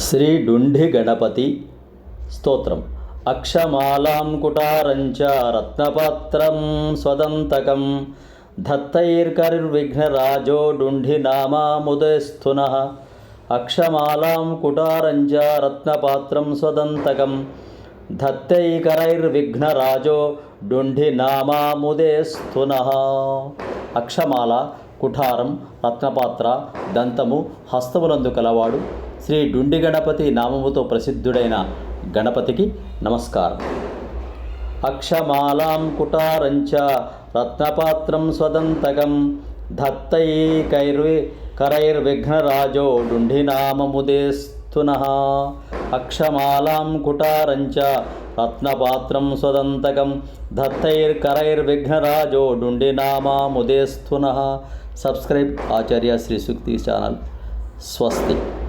శ్రీ డుండి గణపతి స్తోత్రం. అక్షమాలాం కుటారంచ రత్నపత్రం స్వదంతకం దత్తైర్కరిర్విఘ్నరాజో డుండినామాముదస్థునః. అక్షమాలాం కుటారంచ రత్నపాత్రం స్వదంతకం దత్తైకరైర్విఘ్నరాజో డుండినామాముదస్థునః. అక్షమాల, కుఠారం, రత్నపాత్ర, దంతము, హస్తములందు కలవాడు శ్రీ డుండి గణపతి నామముతో ప్రసిద్ధుడైన గణపతికి నమస్కారం. అక్షమాలాం కుటారంచ రత్నపాత్రం స్వదంతకం దత్తైకరైర్విఘ్నరాజో డుండినామముదస్థునః. అక్షమాలాం కుటారంచ రత్నపాత్రం స్వదంతకం దత్తైర్కరైర్విఘ్నరాజో డుండినామాముదస్థునః. సబ్స్క్రైబ్ ఆచార్య శ్రీ సూక్తి ఛానల్. స్వస్తి.